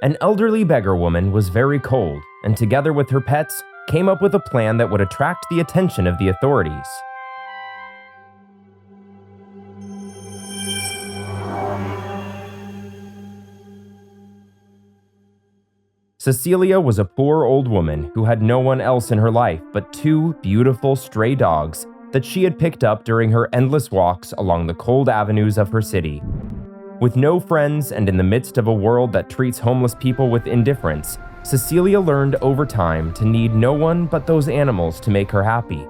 An elderly beggar woman was very cold, and together with her pets, came up with a plan that would attract the attention of the authorities. Cecilia was a poor old woman who had no one else in her life but two beautiful stray dogs that she had picked up during her endless walks along the cold avenues of her city. With no friends and in the midst of a world that treats homeless people with indifference, Cecilia learned over time to need no one but those animals to make her happy.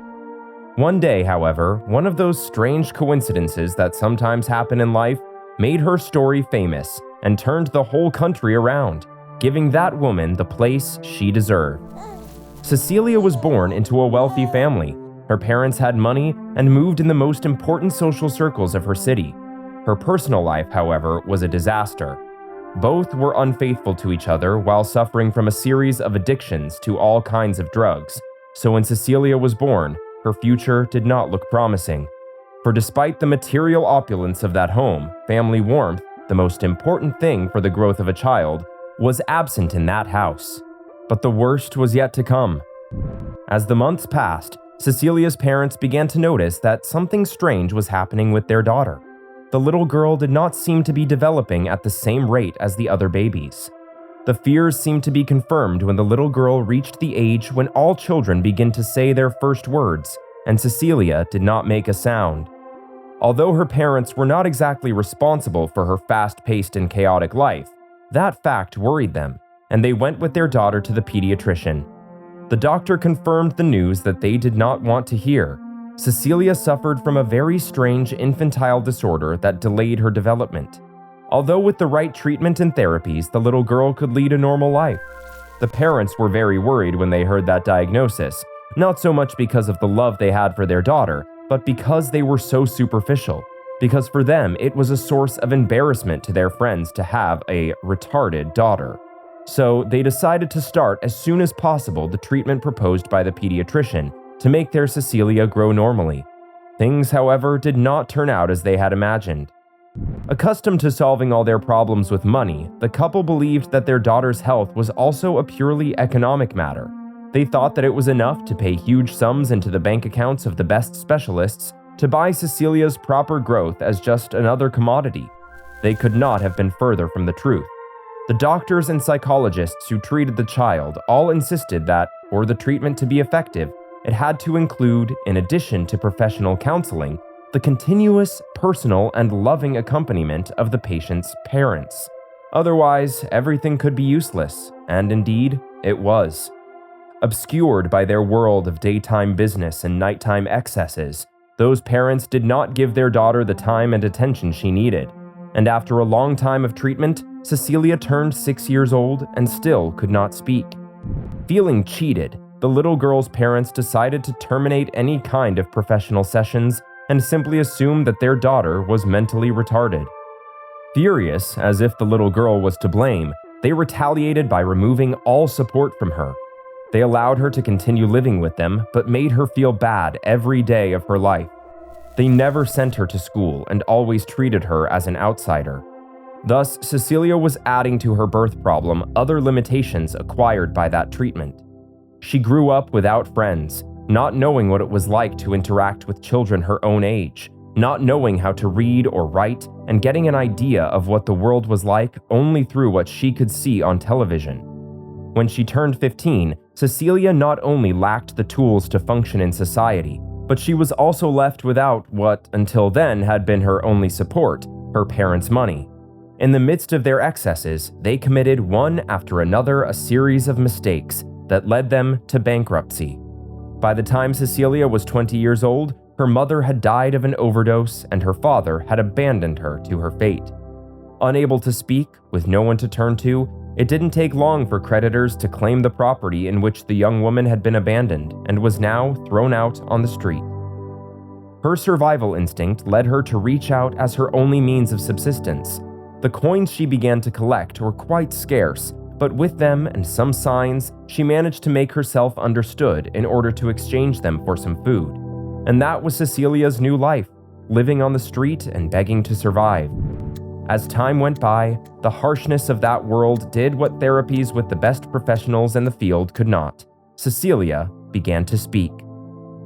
One day, however, one of those strange coincidences that sometimes happen in life made her story famous and turned the whole country around, giving that woman the place she deserved. Cecilia was born into a wealthy family. Her parents had money and moved in the most important social circles of her city. Her personal life, however, was a disaster. Both were unfaithful to each other while suffering from a series of addictions to all kinds of drugs. So when Cecilia was born, her future did not look promising. For despite the material opulence of that home, family warmth, the most important thing for the growth of a child, was absent in that house. But the worst was yet to come. As the months passed, Cecilia's parents began to notice that something strange was happening with their daughter. The little girl did not seem to be developing at the same rate as the other babies. The fears seemed to be confirmed when the little girl reached the age when all children begin to say their first words, and Cecilia did not make a sound. Although her parents were not exactly responsible for her fast-paced and chaotic life, that fact worried them, and they went with their daughter to the pediatrician. The doctor confirmed the news that they did not want to hear. Cecilia suffered from a very strange infantile disorder that delayed her development. Although with the right treatment and therapies, the little girl could lead a normal life. The parents were very worried when they heard that diagnosis, not so much because of the love they had for their daughter, but because they were so superficial. Because for them, it was a source of embarrassment to their friends to have a retarded daughter. So they decided to start as soon as possible the treatment proposed by the pediatrician to make their Cecilia grow normally. Things, however, did not turn out as they had imagined. Accustomed to solving all their problems with money, the couple believed that their daughter's health was also a purely economic matter. They thought that it was enough to pay huge sums into the bank accounts of the best specialists to buy Cecilia's proper growth as just another commodity. They could not have been further from the truth. The doctors and psychologists who treated the child all insisted that, for the treatment to be effective, it had to include, in addition to professional counseling, the continuous, personal, and loving accompaniment of the patient's parents. Otherwise, everything could be useless, and indeed, it was. Obscured by their world of daytime business and nighttime excesses, those parents did not give their daughter the time and attention she needed, and after a long time of treatment, Cecilia turned 6 years old and still could not speak. Feeling cheated, the little girl's parents decided to terminate any kind of professional sessions and simply assumed that their daughter was mentally retarded. Furious, as if the little girl was to blame, they retaliated by removing all support from her. They allowed her to continue living with them, but made her feel bad every day of her life. They never sent her to school and always treated her as an outsider. Thus, Cecilia was adding to her birth problem other limitations acquired by that treatment. She grew up without friends, not knowing what it was like to interact with children her own age, not knowing how to read or write, and getting an idea of what the world was like only through what she could see on television. When she turned 15, Cecilia not only lacked the tools to function in society, but she was also left without what, until then, had been her only support, her parents' money. In the midst of their excesses, they committed one after another a series of mistakes that led them to bankruptcy. By the time Cecilia was 20 years old, her mother had died of an overdose and her father had abandoned her to her fate. Unable to speak, with no one to turn to, it didn't take long for creditors to claim the property in which the young woman had been abandoned and was now thrown out on the street. Her survival instinct led her to reach out as her only means of subsistence. The coins she began to collect were quite scarce, but with them and some signs, she managed to make herself understood in order to exchange them for some food. And that was Cecilia's new life, living on the street and begging to survive. As time went by, the harshness of that world did what therapies with the best professionals in the field could not. Cecilia began to speak.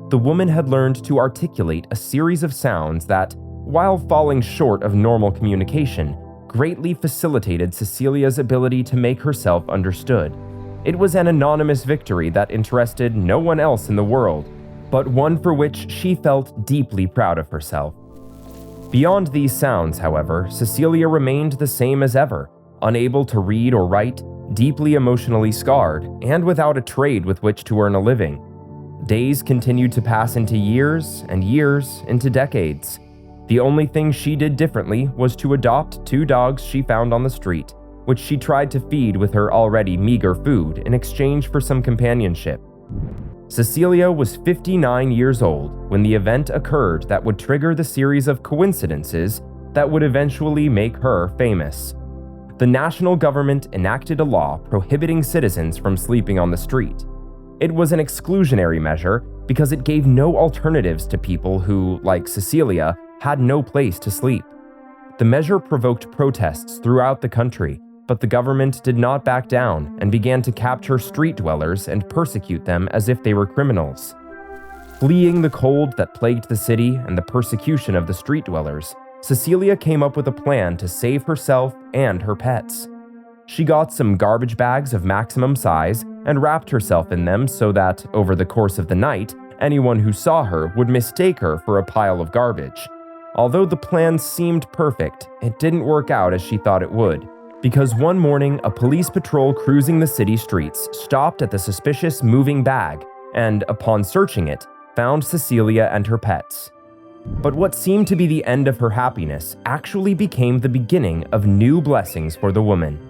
The woman had learned to articulate a series of sounds that, while falling short of normal communication, greatly facilitated Cecilia's ability to make herself understood. It was an anonymous victory that interested no one else in the world, but one for which she felt deeply proud of herself. Beyond these sounds, however, Cecilia remained the same as ever, unable to read or write, deeply emotionally scarred, and without a trade with which to earn a living. Days continued to pass into years, and years into decades. The only thing she did differently was to adopt 2 dogs she found on the street, which she tried to feed with her already meager food in exchange for some companionship. Cecilia was 59 years old when the event occurred that would trigger the series of coincidences that would eventually make her famous. The national government enacted a law prohibiting citizens from sleeping on the street. It was an exclusionary measure because it gave no alternatives to people who, like Cecilia, had no place to sleep. The measure provoked protests throughout the country, but the government did not back down and began to capture street dwellers and persecute them as if they were criminals. Fleeing the cold that plagued the city and the persecution of the street dwellers, Cecilia came up with a plan to save herself and her pets. She got some garbage bags of maximum size and wrapped herself in them so that, over the course of the night, anyone who saw her would mistake her for a pile of garbage. Although the plan seemed perfect, it didn't work out as she thought it would, because one morning a police patrol cruising the city streets stopped at the suspicious moving bag and, upon searching it, found Cecilia and her pets. But what seemed to be the end of her happiness actually became the beginning of new blessings for the woman.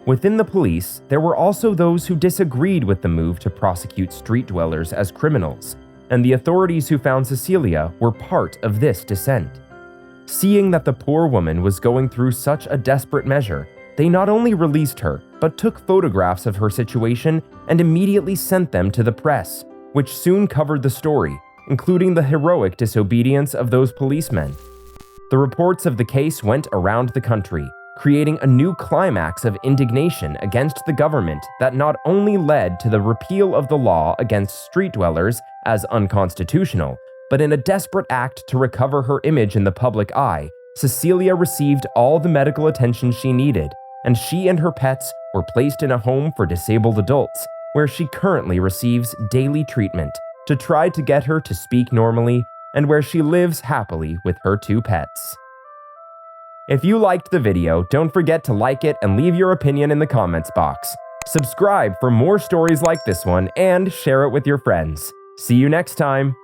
Within the police, there were also those who disagreed with the move to prosecute street dwellers as criminals, and the authorities who found Cecilia were part of this dissent. Seeing that the poor woman was going through such a desperate measure, they not only released her, but took photographs of her situation and immediately sent them to the press, which soon covered the story, including the heroic disobedience of those policemen. The reports of the case went around the country, creating a new climax of indignation against the government that not only led to the repeal of the law against street dwellers as unconstitutional, but in a desperate act to recover her image in the public eye, Cecilia received all the medical attention she needed, and she and her pets were placed in a home for disabled adults, where she currently receives daily treatment to try to get her to speak normally, and where she lives happily with her 2 pets. If you liked the video, don't forget to like it and leave your opinion in the comments box. Subscribe for more stories like this one and share it with your friends. See you next time!